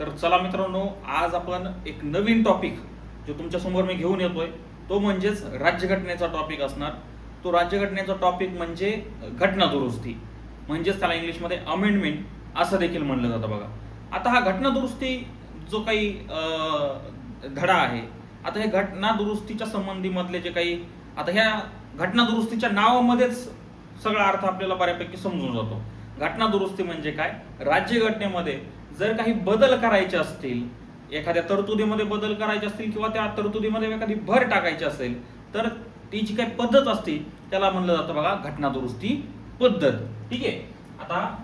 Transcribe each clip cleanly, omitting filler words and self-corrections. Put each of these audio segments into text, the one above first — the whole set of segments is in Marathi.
तर चला मित्रांनो, आज आपण एक नवीन टॉपिक जो तुमच्या समोर मी घेऊन येतोय तो म्हणजेच राज्यघटनेचा टॉपिक असणार. तो राज्यघटनेचा टॉपिक म्हणजे घटना दुरुस्ती, म्हणजेच त्याला इंग्लिशमध्ये अमेंडमेंट असं देखील म्हणलं जातं बघा. आता हा घटना दुरुस्ती जो काही धडा आहे, आता हे घटना दुरुस्तीच्या संबंधीमधले जे काही, आता ह्या घटना दुरुस्तीच्या नावामध्येच सगळा अर्थ आपल्याला बऱ्यापैकी समजून जातो. घटना दुरुस्ती म्हणजे काय? राज्यघटनेमध्ये जर काही बदल करायचे असतील, एखाद्या तरतुदीमध्ये बदल करायचे असतील किंवा त्या तरतुदीमध्ये एखादी भर टाकायची असेल, तर ती जी काही पद्धत असते त्याला म्हणलं जातं बघा घटना दुरुस्ती पद्धत. ठीक आहे. आता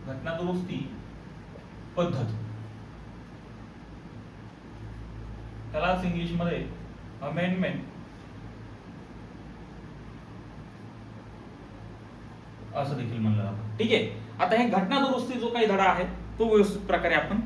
घटना दुरुस्ती पद्धत त्यालाच इंग्लिशमध्ये अमेंडमेंट असं देखील म्हणलं जातं. ठीक आहे. आता हे घटना दुरुस्ती जो काही धडा आहे तो व्यवस्थित प्रकारे आपण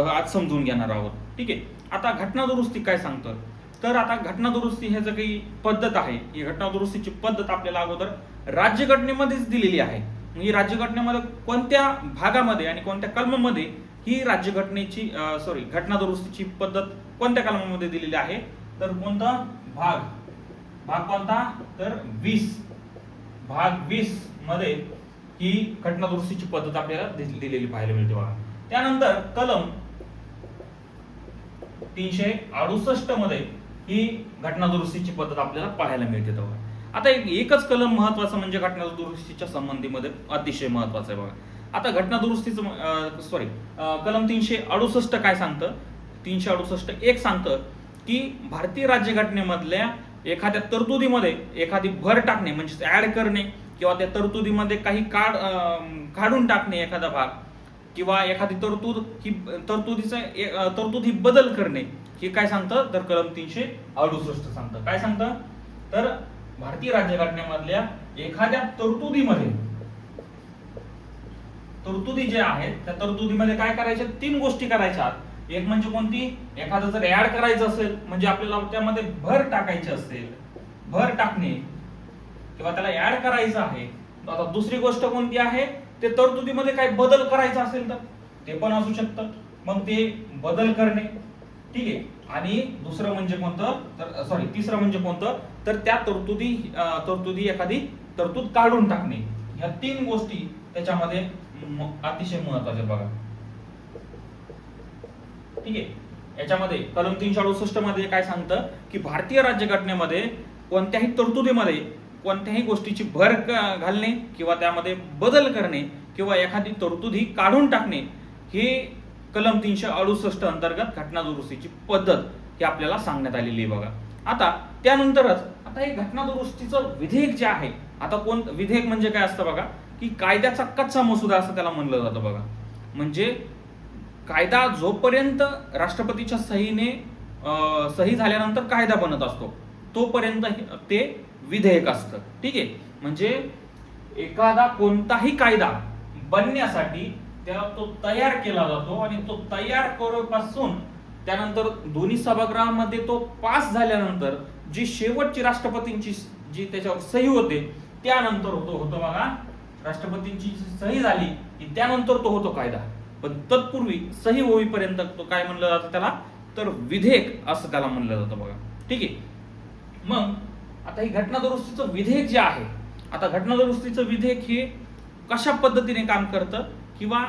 आज समजून घेणार आहोत. ठीक आहे. आता घटना दुरुस्ती काय सांगतं, तर आता घटना दुरुस्ती हे जे काही पद्धत आहे, ही घटना दुरुस्तीची पद्धत आपल्याला अगोदर राज्यघटनेमध्येच दिलेली आहे. ही राज्यघटनेमध्ये कोणत्या भागामध्ये आणि कोणत्या कलमामध्ये ही राज्यघटनेची घटना दुरुस्तीची पद्धत कोणत्या कलमामध्ये दिलेली आहे, तर कोणता भाग कोणता, तर 20 भाग 20 मध्ये ही घटना दुरुस्तीची पद्धत आपल्याला दिलेली पाहायला मिळते बघा. त्यानंतर कलम 368 मध्ये ही घटना दुरुस्तीची पद्धत आपल्याला पाहायला मिळते बघा. आता एकच कलम महत्वाचं म्हणजे घटना दुरुस्तीच्या संबंधीमध्ये अतिशय महत्वाचं आहे बघा. आता घटना दुरुस्तीचं कलम 368 काय सांगतं, 368 एक सांगतं की भारतीय राज्यघटनेमधल्या एखाद्या तरतुदीमध्ये एखादी भर टाकणे म्हणजे ऍड करणे किंवा त्या तरतुदीमध्ये काही काढून टाकणे एखादा भाग, किंवा एखादी तरतुदी बदल करणे, हे काय सांगतं, तर कलम 368 सांगतं. काय सांगतं, तर भारतीय राज्यघटनेमधल्या एखाद्या तरतुदी जे आहेत त्या तरतुदीमध्ये काय करायच्या, 3 गोष्टी करायच्या. एक म्हणजे कोणती, एखादं जर ऍड करायचं असेल म्हणजे आपल्याला त्यामध्ये भर टाकायची असेल, भर टाकणे किंवा त्याला ऍड करायचं आहे. आता दुसरी गोष्ट कोणती आहे, ते तरतुदीमध्ये काही बदल करायचा असेल तर ते पण असू शकतं, मग ते बदल करणे. ठीक आहे. आणि दुसरं म्हणजे कोणतं, तर तिसरं म्हणजे कोणतं, तर त्या तरतुदी एखादी तरतूद काढून टाकणे. ह्या 3 गोष्टी त्याच्यामध्ये अतिशय महत्वाच्या बघा. ठीक आहे. याच्यामध्ये कलम 368 मध्ये काय सांगतं की भारतीय राज्यघटनेमध्ये कोणत्याही तरतुदीमध्ये कोणत्याही गोष्टीची भर घालणे किंवा त्यामध्ये बदल करणे किंवा एखादी तरतूद ही काढून टाकणे, हे कलम 368 अंतर्गत घटना दुरुस्तीची पद्धत ही आपल्याला सांगण्यात आलेली आहे बघा. आता त्यानंतरच आता हे घटना दुरुस्तीचं विधेयक जे आहे, आता विधेयक म्हणजे काय असतं बघा, की कायद्याचा कच्चा मसुदा असं त्याला म्हणलं जातं बघा. म्हणजे कायदा जोपर्यंत राष्ट्रपतीच्या सही झाल्यानंतर कायदा बनत असतो तोपर्यंत ते विधेयक असतं. ठीक आहे. म्हणजे एखादा कोणताही कायदा बनण्यासाठी त्याला तो तयार केला जातो आणि तो तयार करूपासून त्यानंतर दोन्ही सभागृहामध्ये तो पास झाल्यानंतर जी शेवटची राष्ट्रपतींची जी त्याच्यावर सही होते त्यानंतर होतो बघा, राष्ट्रपतींची सही झाली की त्यानंतर तो होतो कायदा. पण तत्पूर्वी सही होईपर्यंत तो काय म्हणलं जातं त्याला, तर विधेयक असं त्याला म्हणलं जातं बघा. ठीक आहे. मग आता ही घटना दुरुस्तीचं विधेयक जे आहे, आता घटना दुरुस्तीचं विधेयक हे कशा पद्धतीने काम करतं किंवा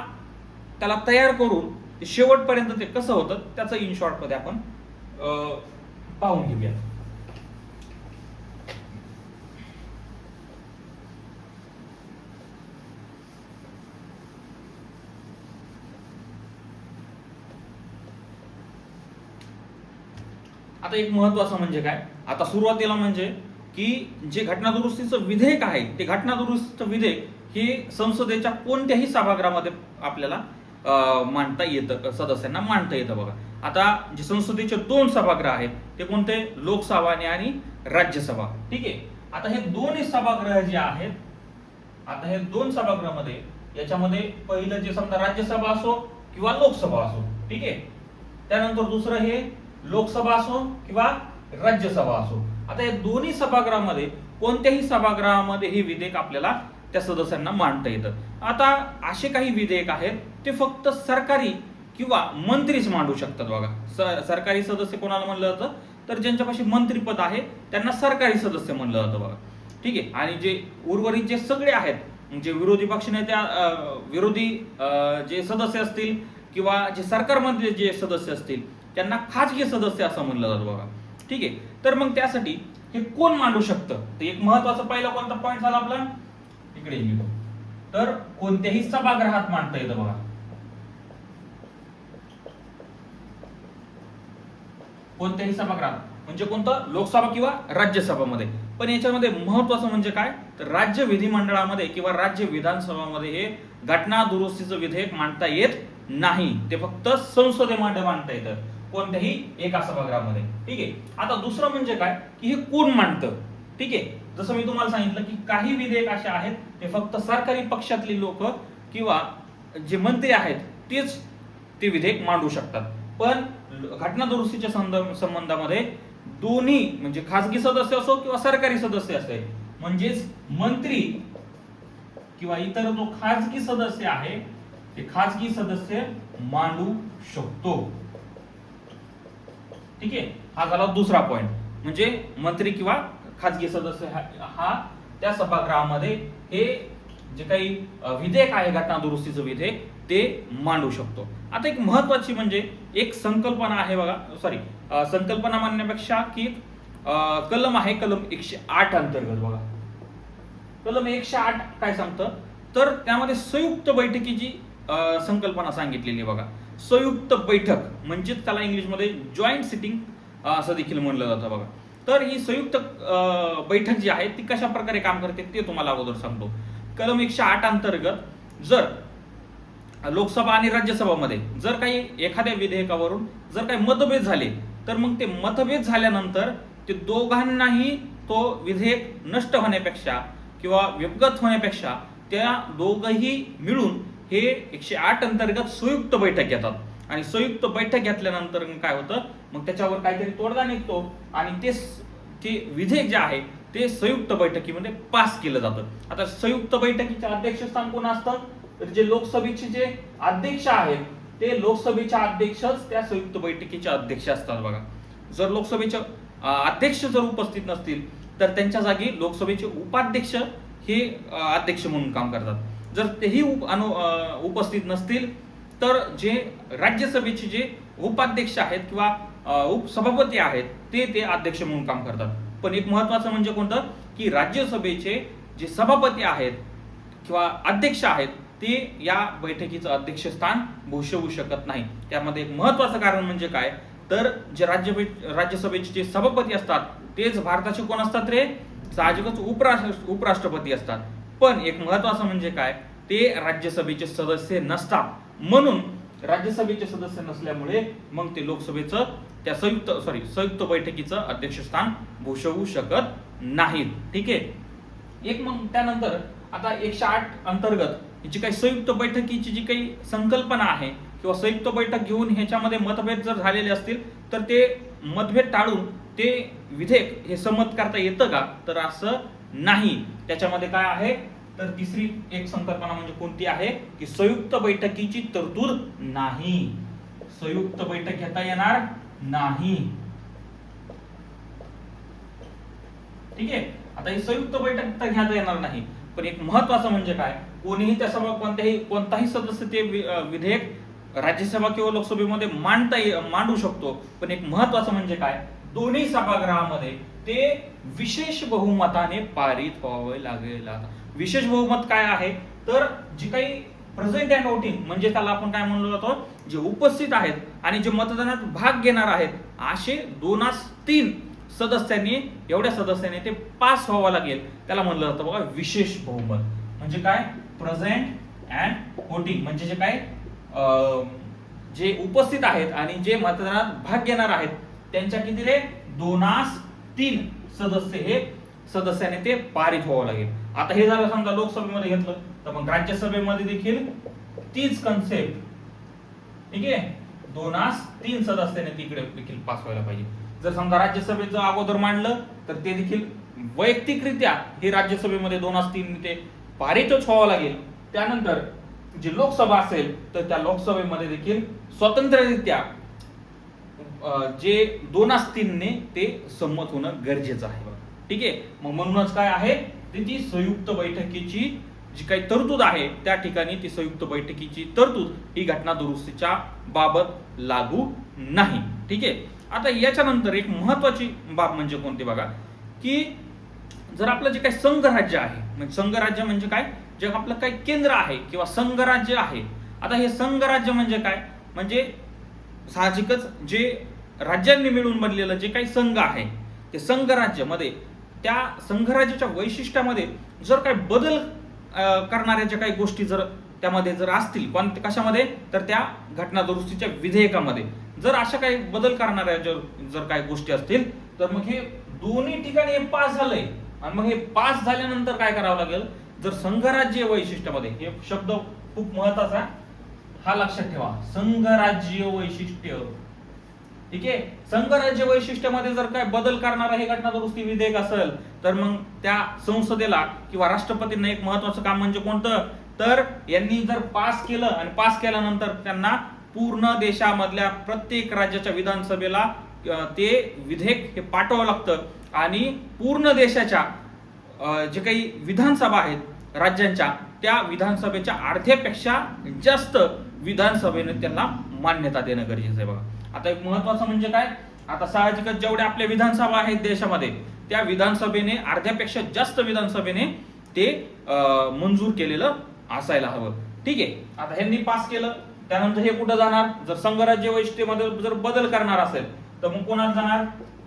त्याला तयार करून ते शेवटपर्यंत ते कसं होतं त्याचं इन शॉर्ट मध्ये आपण पाहून घेऊया. आता एक महत्वाचं म्हणजे काय, आता सुरुवातीला म्हणजे की जे घटना दुरुस्तीचं विधेयक आहे ते घटना दुरुस्तीचं विधेयक हे संसदेच्या कोणत्याही सभागृहामध्ये आपल्याला मांडता येतं, सदस्यांना मांडता येतं बघा. आता जे संसदेचे 2 सभागृह आहेत ते कोणते, लोकसभा आणि राज्यसभा. ठीक आहे. आता हे दोन्ही सभागृह जे आहेत, आता हे 2 सभागृहामध्ये याच्यामध्ये पहिलं जे समजा राज्यसभा असो किंवा लोकसभा असो, ठीक आहे, त्यानंतर दुसरं हे लोकसभा असो किंवा राज्यसभा असो. आता या दोन्ही सभागृहामध्ये कोणत्याही सभागृहामध्ये हे विधेयक आपल्याला त्या सदस्यांना मांडता येतं. आता असे काही विधेयक आहेत ते फक्त सरकारी किंवा मंत्रीच मांडू शकतात बघा. सरकारी सदस्य कोणाला म्हणलं जातं, तर ज्यांच्यापाशी मंत्रीपद आहे त्यांना सरकारी सदस्य म्हणलं जातं बघा. ठीक आहे. आणि जे उर्वरित जे सगळे आहेत, म्हणजे विरोधी पक्षनेत्या विरोधी जे सदस्य असतील किंवा जे सरकारमधले जे सदस्य असतील त्यांना खाजगी सदस्य असं म्हणलं जातं बघा. ठीक आहे. तर मग त्यासाठी हे कोण मांडू शकतं, तर एक महत्वाचा पहिला कोणता पॉईंट झाला आपला, इकडे लिहितो, तर कोणत्याही सभागृहात मांडता येतं बघा. कोणत्याही सभागृहात म्हणजे कोणतं, लोकसभा किंवा राज्यसभामध्ये. पण याच्यामध्ये महत्वाचं म्हणजे काय, तर राज्य विधिमंडळामध्ये किंवा राज्य विधानसभामध्ये हे घटना दुरुस्तीचं विधेयक मांडता येत नाही. ते फक्त संसदेमध्ये मांडता येतं, कोणत्याही एका सभागृहामध्ये. ठीक आहे. आता दुसरं म्हणजे काय, की हे कोण मांडतं. ठीक आहे. जसं मी तुम्हाला सांगितलं की काही विधेयक असे आहेत ते फक्त सरकारी पक्षातली लोक किंवा जे मंत्री आहेत तेच ते विधेयक मांडू शकतात. पण घटना दुरुस्तीच्या संबंधामध्ये दोन्ही म्हणजे खासगी सदस्य असो किंवा सरकारी सदस्य असेल, म्हणजेच मंत्री किंवा इतर जो खासगी सदस्य आहे ते खासगी सदस्य मांडू शकतो. ठीक आहे. हा झाला दुसरा पॉइंट, म्हणजे मंत्री किंवा खासगी सदस्य हा त्या सभागृहामध्ये हे जे काही विधेयक आहे घटना दुरुस्तीचं विधेयक ते मांडू शकतो. आता एक महत्वाची म्हणजे एक संकल्पना आहे बघा, सॉरी संकल्पना मांडण्यापेक्षा की कलम आहे, कलम 108 अंतर्गत बघा. कलम 108 काय सांगतं, तर त्यामध्ये संयुक्त बैठकीची संकल्पना सांगितलेली आहे बघा. संयुक्त बैठक म्हणजे त्याला इंग्लिशमध्ये जॉईंट सिटिंग असं देखील म्हणलं जातं बघा. तर ही संयुक्त बैठक जी आहे ती कशा प्रकारे काम करते ते तुम्हाला अगोदर सांगतो. कलम 108 अंतर्गत जर लोकसभा आणि राज्यसभामध्ये जर काही एखाद्या विधेयकावरून जर काही मतभेद झाले, तर मग ते मतभेद झाल्यानंतर ते दोघांनाही तो विधेयक नष्ट होण्यापेक्षा किंवा विपगत होण्यापेक्षा त्या दोघंही मिळून हे 108 अंतर्गत संयुक्त बैठक घेतात. आणि संयुक्त बैठक घेतल्यानंतर काय होतं, मग त्याच्यावर काहीतरी तोडगा निघतो आणि ते विधेयक जे आहे ते संयुक्त बैठकीमध्ये पास केलं जातं. आता संयुक्त बैठकीचे अध्यक्षस्थान कोण असतं, तर जे लोकसभेचे जे अध्यक्ष आहेत ते लोकसभेच्या अध्यक्षच त्या संयुक्त बैठकीचे अध्यक्ष असतात बघा. जर लोकसभेचे अध्यक्ष जर उपस्थित नसतील तर त्यांच्या जागी लोकसभेचे उपाध्यक्ष हे अध्यक्ष म्हणून काम करतात. जर तेही उपस्थित नसतील तर जे राज्यसभेचे जे उपाध्यक्ष आहेत किंवा उपसभापती आहेत ते अध्यक्ष म्हणून काम करतात. पण एक महत्वाचं म्हणजे कोणतं, की राज्यसभेचे जे सभापती आहेत किंवा अध्यक्ष आहेत ते या बैठकीचं अध्यक्षस्थान भूषवू शकत नाही. त्यामध्ये एक महत्वाचं कारण म्हणजे काय, तर जे राज्यसभेचे जे सभापती असतात तेच भारताचे कोण असतात रे, साहजिकच उपराष्ट्रपती असतात. पण एक महत्वाचं म्हणजे काय, ते राज्यसभेचे सदस्य नसतात. म्हणून राज्यसभेचे सदस्य नसल्यामुळे मग ते लोकसभेचं त्या संयुक्त बैठकीचं अध्यक्षस्थान भूषवू शकत नाहीत. ठीक आहे. एक मग त्यानंतर आता 108 अंतर्गत जी काही संयुक्त बैठकीची जी काही संकल्पना आहे किंवा संयुक्त बैठक घेऊन ह्याच्यामध्ये मतभेद जर झालेले असतील तर ते मतभेद टाळून ते विधेयक हे संमत करता येतं का, तर असं नाही. त्याच्यामध्ये काय आहे, तर तिसरी एक संकल्पना म्हणजे कोणती आहे, की संयुक्त बैठकीची तरतूद नाही. संयुक्त बैठक घेता येणार नाही. ठीक आहे. आता ही संयुक्त बैठक तर घेता येणार नाही, पण एक महत्वाचं म्हणजे काय, कोणीही त्या सभा कोणताही सदस्य ते विधेयक राज्यसभा किंवा लोकसभेमध्ये मांडू शकतो. पण एक महत्वाचं म्हणजे काय, दोन्ही सभागृहामध्ये ते विशेष बहुमताने पारित व्हावे लागेल. विशेष बहुमत काय आहे, तर जी काही प्रेझेंट अँड वोटिंग म्हणजे त्याला आपण काय म्हणलो जातो, जे उपस्थित आहेत आणि जे मतदानात भाग घेणार आहेत असे 2/3 सदस्यांनी एवढ्या सदस्यांनी ते पास व्हावं लागेल, त्याला म्हणलं जातं बघा विशेष बहुमत. म्हणजे काय, प्रेझेंट अँड वोटिंग म्हणजे जे काय जे उपस्थित आहेत आणि जे मतदानात भाग घेणार आहेत त्यांच्या किती रे, 2/3 सदस्याने ते पारित व्हावं लागेल. आता हे झालं समजा लोकसभेमध्ये घेतलं, तर मग राज्यसभेमध्ये देखील तीच कन्सेप्ट. ठीक आहे. 2/3 सदस्याने तिकडे देखील पास व्हायला पाहिजे. जर समजा राज्यसभेचं अगोदर मांडलं तर ते देखील वैयक्तिकरित्या हे राज्यसभेमध्ये 2/3 ते पारितच व्हावं लागेल. त्यानंतर जी लोकसभा असेल तर त्या लोकसभेमध्ये देखील स्वतंत्ररित्या जे 2 असतील ते संमत होणं गरजेचं आहे. ठीक आहे. मग म्हणूनच काय आहे ती संयुक्त बैठकीची जी काही तरतूद आहे त्या ठिकाणी ती संयुक्त बैठकीची तरतूद ही घटना दुरुस्तीच्या बाबत लागू नाही. ठीक आहे. आता याच्यानंतर एक महत्वाची बाब म्हणजे कोणती बघा, की जर आपलं जे काही संघराज्य आहे, म्हणजे संघराज्य म्हणजे काय, जे आपलं काही केंद्र आहे किंवा संघराज्य आहे. आता हे संघराज्य म्हणजे काय, म्हणजे साहजिकच जे राज्यांनी मिळून बनलेलं जे काही संघ आहे ते संघराज्यामध्ये त्या संघराज्याच्या वैशिष्ट्यामध्ये जर काही बदल करणाऱ्या ज्या काही गोष्टी जर त्यामध्ये जर असतील, कशामध्ये, तर त्या घटना दुरुस्तीच्या विधेयकामध्ये जर अशा काही बदल करणाऱ्या जर काही गोष्टी असतील तर मग हे दोन्ही ठिकाणी हे पास झालंय. आणि मग हे पास झाल्यानंतर काय करावं लागेल, जर संघराज्य वैशिष्ट्यामध्ये, हे शब्द खूप महत्वाचा हा लक्षात ठेवा, संघराज्य वैशिष्ट्य. ठीक आहे. संघराज्य वैशिष्ट्यामध्ये जर काय बदल करणारा हे घटना दुरुस्ती विधेयक असेल तर मग त्या संसदेला किंवा राष्ट्रपतींना एक महत्वाचं काम म्हणजे कोणतं, तर यांनी जर पास केलं आणि पास केल्यानंतर त्यांना पूर्ण देशामधल्या प्रत्येक राज्याच्या विधानसभेला ते विधेयक हे पाठवावं लागतं. आणि पूर्ण देशाच्या जे काही विधानसभा आहेत राज्यांच्या, त्या विधानसभेच्या अर्ध्यापेक्षा जास्त विधानसभेने त्यांना मान्यता देणं गरजेचं आहे. बघा आता एक महत्वाचं म्हणजे काय, आता साहजिकच जेवढ्या आपल्या विधानसभा आहेत देशामध्ये त्या विधानसभेने अर्ध्यापेक्षा जास्त विधानसभेने ते मंजूर केलेलं असायला हवं. ठीक आहे. आता ह्यांनी पास केलं, त्यानंतर हे कुठं जाणार, जर संघराज्य वैशिष्ट्यामध्ये जर बदल करणार असेल तर मग कोणाला जाणार,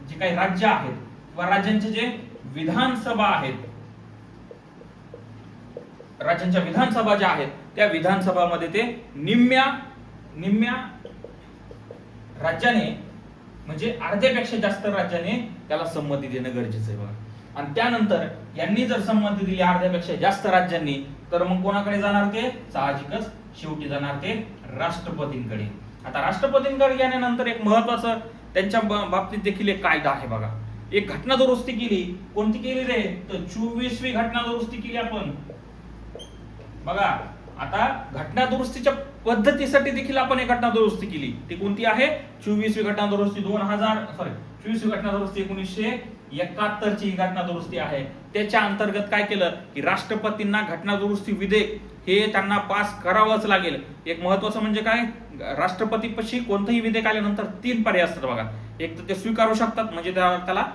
जे काही राज्य आहेत किंवा राज्यांचे जे विधानसभा आहेत, राज्यांच्या विधानसभा ज्या आहेत त्या विधानसभामध्ये ते निम्म्या राज्याने म्हणजे अर्ध्यापेक्षा जास्त राज्याने त्याला संमती देणं गरजेचं आहे. बघा आणि त्यानंतर यांनी जर संमती दिली अर्ध्यापेक्षा जास्त राज्यांनी तर मग कोणाकडे जाणार, ते साहजिकच शेवटी जाणार ते राष्ट्रपतींकडे. आता राष्ट्रपतींकडे गेल्यानंतर एक महत्वाचं त्यांच्या बाबतीत देखील एक कायदा आहे. बघा एक घटना दुरुस्ती केली, कोणती केली रे, तर 24वी घटना दुरुस्ती केली आपण. बघा आता घटना दुरुस्तीच्या पद्धतीसाठी देखील आपण एक घटना दुरुस्ती केली, ती कोणती आहे, 24वी घटना दुरुस्ती 24वी घटना दुरुस्ती 1971 ची घटना दुरुस्ती आहे. त्याच्या अंतर्गत काय केलं की राष्ट्रपतींना घटना दुरुस्ती विधेयक हे त्यांना पास करावंच लागेल. एक महत्वाचं म्हणजे काय, राष्ट्रपतीपाशी कोणतंही विधेयक आल्यानंतर 3 पर्याय असतात. बघा एक तर ते स्वीकारू शकतात म्हणजे त्याला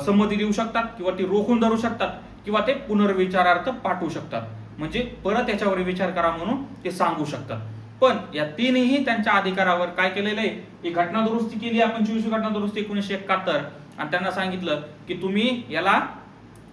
संमती देऊ शकतात, किंवा ते रोखून धरू शकतात, किंवा ते पुनर्विचारार्थ पाठवू शकतात, म्हणजे परत याच्यावर विचार करा म्हणून ते सांगू शकतात. पण या तीनही त्यांच्या अधिकारावर काय केलेलं आहे, ही घटना दुरुस्ती केली आपण 24वी घटना दुरुस्ती 1971 आणि त्यांना सांगितलं की तुम्ही याला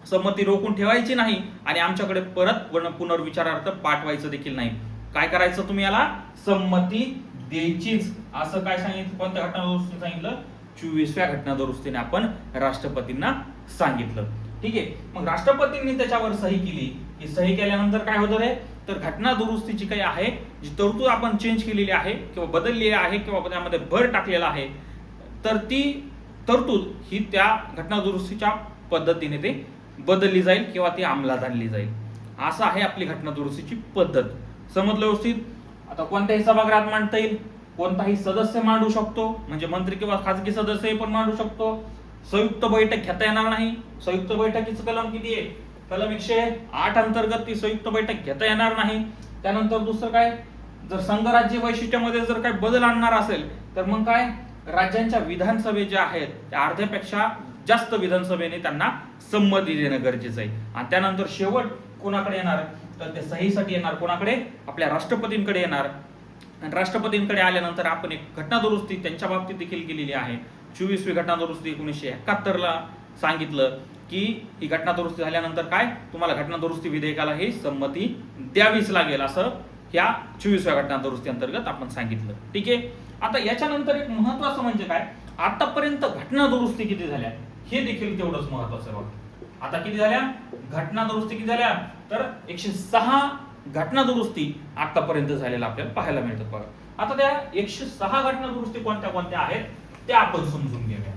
संमती रोखून ठेवायची नाही आणि आमच्याकडे परत पुनर्विचारार्थ पाठवायचं देखील नाही. काय करायचं, तुम्ही याला संमती द्यायचीच, असं काय सांगितलं, कोणत्या घटना दुरुस्ती सांगितलं, 24व्या घटना दुरुस्तीने आपण राष्ट्रपतींना सांगितलं. ठीक आहे. मग राष्ट्रपतींनी त्याच्यावर सही केली की सही केल्यानंतर काय होतं रे, तर घटना दुरुस्तीची काही आहे जी तरतूद आपण चेंज केलेली आहे किंवा बदललेली आहे किंवा त्यामध्ये भर टाकलेला आहे, तर ती तरतूद ही त्या घटना दुरुस्तीच्या पद्धतीने ते बदलली जाईल किंवा ती अंमलात आणली जाईल. असं आहे आपली घटना दुरुस्तीची पद्धत. समजलं व्यवस्थित. आता कोणत्याही सभागृहात मांडता येईल, कोणताही सदस्य मांडू शकतो, म्हणजे मंत्री किंवा खासगी सदस्य पण मांडू शकतो. संयुक्त बैठक घेता येणार नाही. संयुक्त बैठकीचं कलम किती आहे, कलम 108 अंतर्गत ती संयुक्त बैठक घेता येणार नाही. त्यानंतर दुसरं काय, जर संघराज्य वैशिष्ट्यामध्ये जर काही बदल आणणार असेल तर मग काय, राज्यांच्या विधानसभे ज्या आहेत त्या अर्ध्यापेक्षा जास्त विधानसभेने त्यांना संमती देणं गरजेचं आहे. आणि त्यानंतर शेवट कोणाकडे येणार, तर ते सहीसाठी येणार कोणाकडे, आपल्या राष्ट्रपतींकडे येणार. आणि राष्ट्रपतींकडे आल्यानंतर आपण एक घटना दुरुस्ती त्यांच्या बाबतीत देखील केलेली आहे. 24वी घटना दुरुस्ती 1971 ला सांगितलं की ही घटना दुरुस्ती झाल्यानंतर काय, तुम्हाला घटना दुरुस्ती विधेयकाला ही संमती द्यावीच लागेल, असं ह्या 24व्या घटना दुरुस्ती अंतर्गत आपण सांगितलं. ठीक आहे. आता याच्यानंतर एक महत्वाचं म्हणजे काय, आतापर्यंत घटना दुरुस्ती किती झाल्या हे देखील तेवढंच महत्वाचं आहे. बघा आता किती झाल्या घटना दुरुस्ती, किती झाल्या, तर 106 घटना दुरुस्ती आतापर्यंत झालेल्या आपल्याला पाहायला मिळतात. बघा आता त्या 106 घटना दुरुस्ती कोणत्या कोणत्या आहेत त्या आपण समजून घेऊया.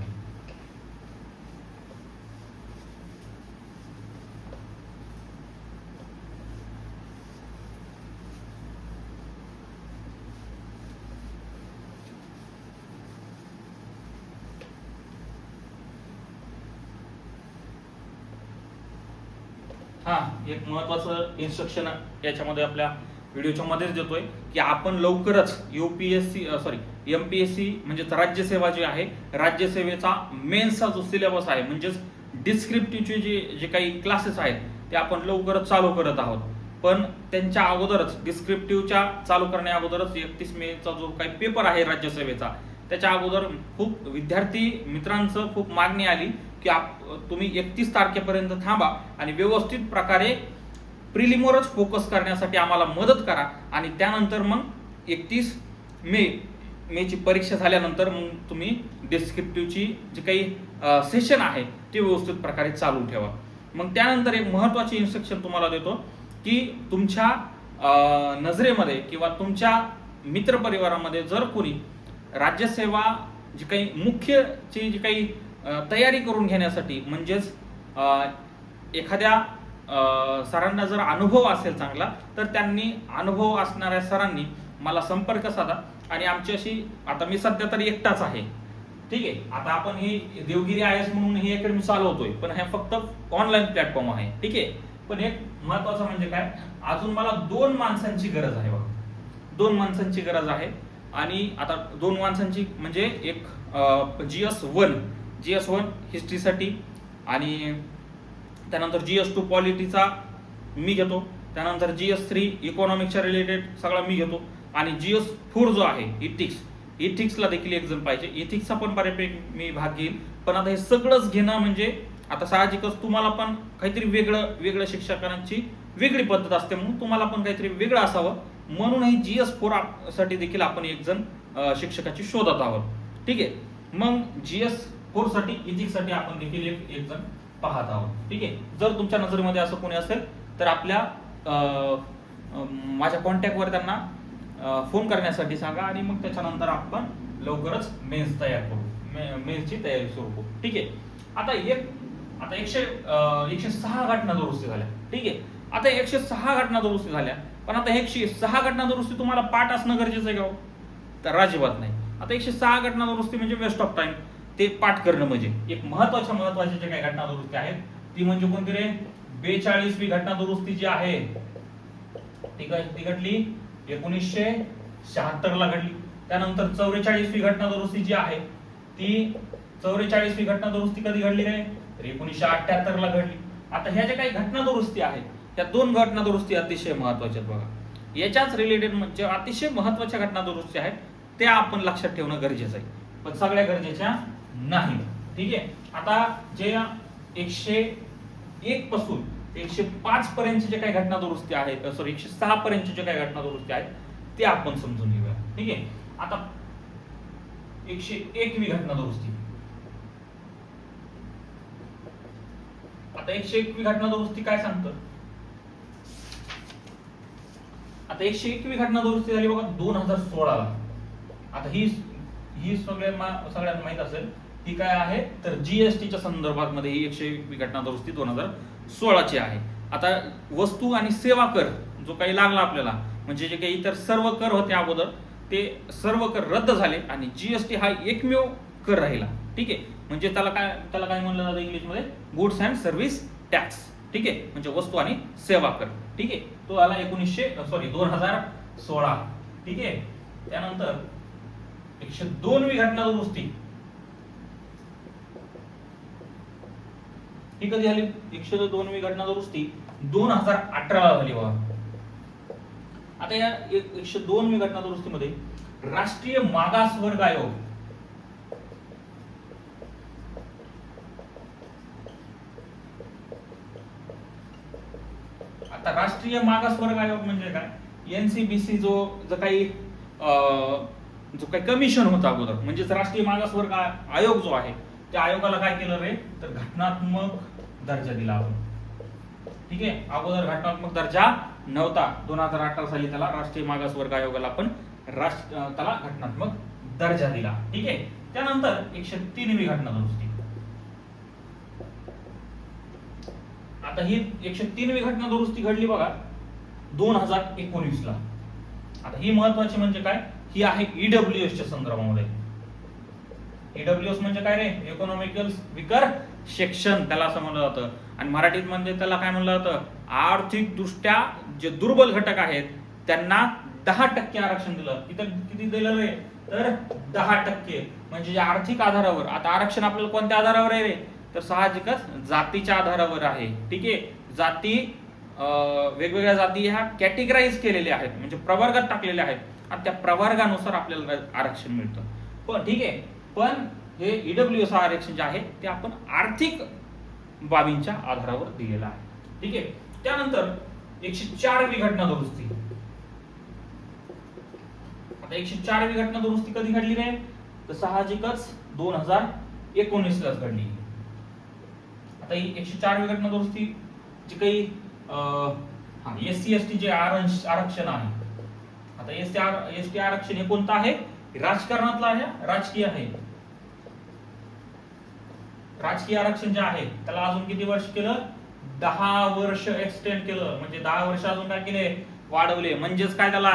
हा एक महत्वाचं इन्स्ट्रक्शन याच्यामध्ये आपल्या व्हिडिओच्या मध्येच देतोय की आपण लवकरच एमपीएससी म्हणजेच राज्यसेवा जी आहे, राज्यसेवेचा मेन्सचा जो सिलेबस आहे म्हणजेच डिस्क्रिप्टिव्हचे जे काही क्लासेस आहेत ते आपण लवकरच चालू करत आहोत. पण त्यांच्या अगोदरच डिस्क्रिप्टिव्हच्या चालू करण्या अगोदरच 31 मेचा जो काही पेपर आहे राज्यसेवेचा, त्याच्या अगोदर खूप विद्यार्थी मित्रांचं खूप मागणी आली की तुम्ही 31 तारखेपर्यंत थांबा आणि व्यवस्थित प्रकारे प्रिलिमवरच फोकस करण्यासाठी आम्हाला मदत करा आणि त्यानंतर मग 31 मेची परीक्षा झाल्यानंतर मग तुम्ही डिस्क्रिप्टिव्हची जी काही सेशन आहे ते व्यवस्थित प्रकारे चालू ठेवा. मग त्यानंतर एक महत्वाची इन्स्ट्रक्शन तुम्हाला देतो की तुमच्या नजरेमध्ये किंवा तुमच्या मित्रपरिवारामध्ये जर कोणी राज्यसेवा जी काही मुख्यची जी काही तयारी करून घेण्यासाठी म्हणजेच एखाद्या सरांना जर अनुभव असेल चांगला तर त्यांनी अनुभव असणाऱ्या सरांनी मला संपर्क साधा आणि आमच्याशी, आता मी सध्या तरी एकटाच आहे, ठीक आहे. आता आपण ही देवगिरी IAS म्हणून ही अकॅडमी चालवतोय पण हे फक्त ऑनलाईन प्लॅटफॉर्म आहे, ठीक आहे. पण एक महत्वाचं म्हणजे काय, अजून मला 2 माणसांची गरज आहे बघा, 2 माणसांची गरज आहे. आणि आता 2 माणसांची म्हणजे एक GS1 हिस्ट्रीसाठी आणि त्यानंतर GS2 पॉलिटीचा मी घेतो, त्यानंतर GS3 इकॉनॉमिक्सच्या रिलेटेड सगळा मी घेतो आणि GS4 जो आहे इथिक्सला देखील एक जण पाहिजे. इथिक्सचा पण बऱ्यापैकी मी भाग घेईल. पण आता हे सगळंच घेणं म्हणजे आता साहजिकच तुम्हाला पण काहीतरी वेगळं शिक्षकांची वेगळी पद्धत असते, म्हणून तुम्हाला पण काहीतरी वेगळं असावं म्हणून ही GS4 साठी देखील आपण एक जण शिक्षकाची शोधत आहोत, ठीक आहे. मग GS4 साठी इथिक्ससाठी आपण देखील एक जण पाहत आहोत, ठीक आहे. जर तुमच्या नजरेमध्ये असं कोणी असेल तर आपल्या माझ्या कॉन्टॅक्टवर त्यांना फोन करण्यासाठी सांगा आणि मग त्याच्यानंतर आपण लवकरच मेन्स तयार करू, मेन्सची तयारी सुरू करू, ठीक आहे. आता 106 घटना दुरुस्ती झाल्या, ठीक आहे. आता 106 घटना दुरुस्ती झाल्या, पण आता 106 घटना दुरुस्ती तुम्हाला पाठ असणं गरजेचं आहे का? तर अजिबात नाही. आता 106 घटना दुरुस्ती म्हणजे वेस्ट ऑफ टाइम, ते पाठ करणं म्हणजे एक महत्वाच्या जे काही घटना दुरुस्ती आहेत ती म्हणजे कोणती रे? 42वी घटना दुरुस्ती जी आहे ती घडली 1976 ला घडली. त्यानंतर 44वी घटना दुरुस्ती जी आहे ती 44वी घटना दुरुस्ती कधी घडली रे? तर 1978 ला घडली. आता ह्या ज्या काही घटना दुरुस्ती आहेत त्या 2 घटना दुरुस्ती अतिशय महत्वाच्या आहेत बघा. याच्याच रिलेटेड म्हणजे अतिशय महत्वाच्या घटना दुरुस्ती आहेत त्या आपण लक्षात ठेवणं गरजेचं आहे, पण सगळ्या गरजेच्या नाही, ठीक आहे. आता जे 101 पासून 105 पर्यंत जे काही घटना दुरुस्ती आहेत, 106 पर्यंत जे काही घटना दुरुस्ती आहेत ते आपण समजून घेऊया, ठीक आहे. आता 101वी घटना दुरुस्ती, आता 101वी घटना दुरुस्ती काय सांगतं? आता 101वी घटना दुरुस्ती झाली बघा 2016 ला. आता ही सगळ्यांना माहित असेल ही काय आहे तर जीएसटीच्या संदर्भात मध्ये ही 101वी घटना दुरुस्ती 2016 ची आहे. आता वस्तू आणि सेवा कर जो काही लागला आपल्याला म्हणजे जे काही इतर सर्व कर होते अगोदर ते सर्व कर रद्द झाले आणि जीएसटी हा एकमेव कर राहिला, ठीक आहे. म्हणजे त्याला काय म्हणलं जातं इंग्लिश मध्ये? गुड्स अँड सर्व्हिस टॅक्स, ठीक आहे. म्हणजे वस्तू आणि सेवा कर, ठीक आहे. तो आला 2016, ठीक आहे. त्यानंतर 102वी घटना दुरुस्ती ही कधी झाली? 102वी घटना दुरुस्ती 2018 ला झाली बघा. आता या 102वी घटना दुरुस्तीमध्ये राष्ट्रीय मागासवर्ग आयोग, आता राष्ट्रीय मागासवर्ग आयोग म्हणजे काय? एनसीबीसी जो काही कमिशन होता अगोदर म्हणजेच राष्ट्रीय मागासवर्ग आयोग जो आहे त्या आयोगाला काय केलं रे तर घटनात्मक दर्जा दिला आपण, ठीक आहे. अगोदर घटनात्मक दर्जा नव्हता. 2018 साली त्याला राष्ट्रीय मागासवर्ग आयोगाला आपण त्याला घटनात्मक दर्जा दिला, ठीक आहे. त्यानंतर 103वी घटना दुरुस्ती, आता ही 103वी घटना दुरुस्ती घडली बघा 2019 ला. आता ही महत्वाची म्हणजे काय? ही आहे ईडब्ल्यूएस च्या संदर्भामध्ये. ईडब्ल्यूएस म्हणजे काय रे? इकॉनॉमिकल वीकर सेक्शन त्याला असं म्हणलं जातं, आणि मराठीत म्हणजे त्याला काय म्हणलं जातं, आर्थिक दृष्ट्या जे दुर्बल घटक आहेत त्यांना 10% आरक्षण दिलं. इथं किती दिलं रे, तर 10%. म्हणजे जे आर्थिक आधारावर, आता आरक्षण आपल्याला कोणत्या आधारावर आहे रे, तर साहजिकच जातीच्या आधारावर आहे. ठीक आहे, जाती वेगवेगळ्या जाती ह्या कॅटेगराईज केलेल्या आहेत, म्हणजे प्रवर्गात टाकलेल्या आहेत, आणि त्या प्रवर्गानुसार आपल्याला आरक्षण मिळतं. पण ठीक आहे, पण हे ईडब्ल्यूएस आरक्षण जे आहे ते आपण आर्थिक बाबींच्या आधारावर दिलेलं आहे. ठीक आहे, त्यानंतर 104वी घटना दुरुस्ती. आता 104वी घटना दुरुस्ती कधी घडली रे, तर साहजिकच 2019 लाच घडली. आता ही 104वी घटना दुरुस्ती जी काही एससी एसटी जे आरक्षण आहे, आता एसटी आरक्षण हे कोणतं आहे, राजकारणातलं आहे, राजकीय आहे. राजकीय आरक्षण जे आहे त्याला अजून किती वर्ष केलं, 10 वर्ष एक्सटेंड केलं. म्हणजे 10 वर्ष अजून काय केले, वाढवले. म्हणजेच काय, त्याला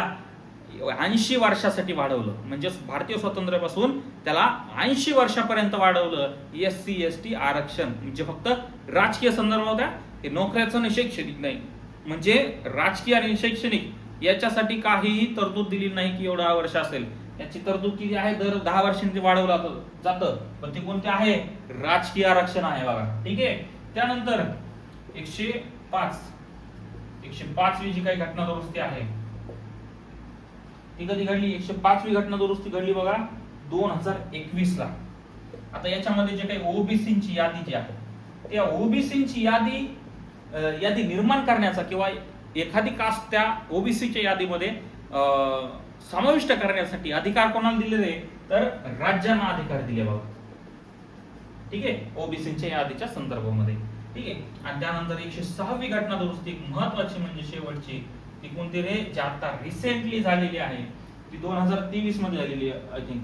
80 वर्षासाठी वाढवलं. म्हणजेच भारतीय स्वातंत्र्यापासून त्याला 80 वर्षापर्यंत वाढवलं एससी एसटी आरक्षण. म्हणजे फक्त राजकीय संदर्भ होता, हे नोकऱ्याचं नाही, शैक्षणिक नाही. म्हणजे राजकीय आणि शैक्षणिक याच्यासाठी काहीही तरतूद दिली नाही की एवढा वर्ष असेल. याची तरतूद किती आहे, दर 10 वर्षांनी वाढवलं जातं. पण ते कोणते आहे, राजकीय आरक्षण आहे बघा. ठीक आहे, त्यानंतर 105वी जी काही घटना दुरुस्ती आहे ती कधी घडली, 105वी घटना दुरुस्ती घडली बघा 2021 ला. आता याच्यामध्ये जे काही ओबीसीची यादी जी आहे, त्या ओबीसीची यादी निर्माण करण्याचा किंवा एखादी कास्ट त्या ओबीसीच्या यादीमध्ये समाविष्ट करण्यासाठी अधिकार कोणाला दिलेले, तर राज्यांना अधिकार दिले बाबा. ठीक आहे, ओबीसीच्या यादीच्या संदर्भामध्ये. ठीक आहे, आणि त्यानंतर 106वी घटना दुरुस्ती महत्वाची म्हणजे शेवटची ती कोणती रे, जी आता रिसेंटली झालेली आहे, ती 2023 मध्ये झालेली आहे आय थिंक.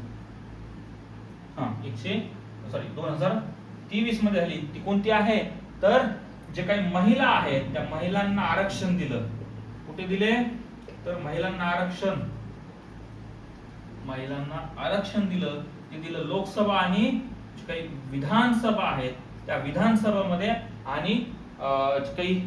2023 मध्ये झाली. ती कोणती आहे, तर जे काही महिला आहेत त्या महिलांना आरक्षण दिलं. कुठे दिले, तर महिलांना आरक्षण दिलं. ते दिलं लोकसभा आणि जे काही विधानसभा आहेत त्या विधानसभामध्ये, आणि जे काही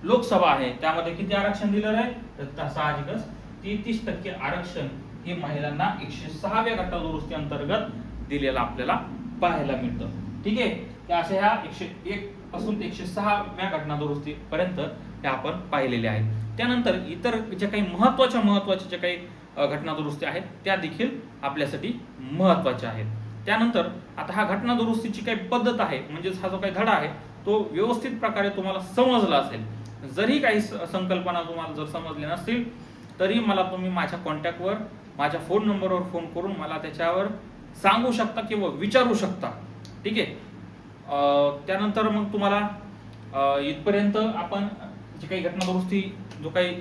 लोकसभा आहे त्यामध्ये किती आरक्षण दिलं आहे, तर साहजिकच 33% आरक्षण हे महिलांना 106व्या घटना दुरुस्ती अंतर्गत दिलेलं आपल्याला पाहायला मिळतं. ठीक आहे, त्या अशा ह्या 101 पासून 106व्या घटना दुरुस्ती पर्यंत त्या आपण पाहिलेल्या आहेत. त्यानंतर इतर जे काही महत्वाच्या जे काही घटना दुरुस्ती आहेत त्या देखील आपल्यासाठी महत्वाच्या आहेत. त्यानंतर आता हा घटना दुरुस्तीची काही पद्धत आहे, म्हणजे हा जो काही धडा आहे तो व्यवस्थित प्रकारे तुम्हाला समजला असेल. जरी काही संकल्पना तुम्हाला जर समजल्या नसतील तरी मला तुम्ही माझ्या कॉन्टॅक्टवर, माझ्या फोन नंबरवर फोन करून मला त्याच्यावर सांगू शकता किंवा विचारू शकता. ठीक आहे, त्यानंतर मग तुम्हाला इथपर्यंत आपण जी काही घटना दुरुस्ती जो काही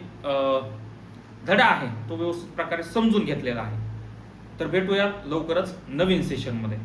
धडा आहे तो व्यवस्थित प्रकारे समजून घेतलेला आहे. तर भेटूया लवकरच नवीन सेशनमध्ये.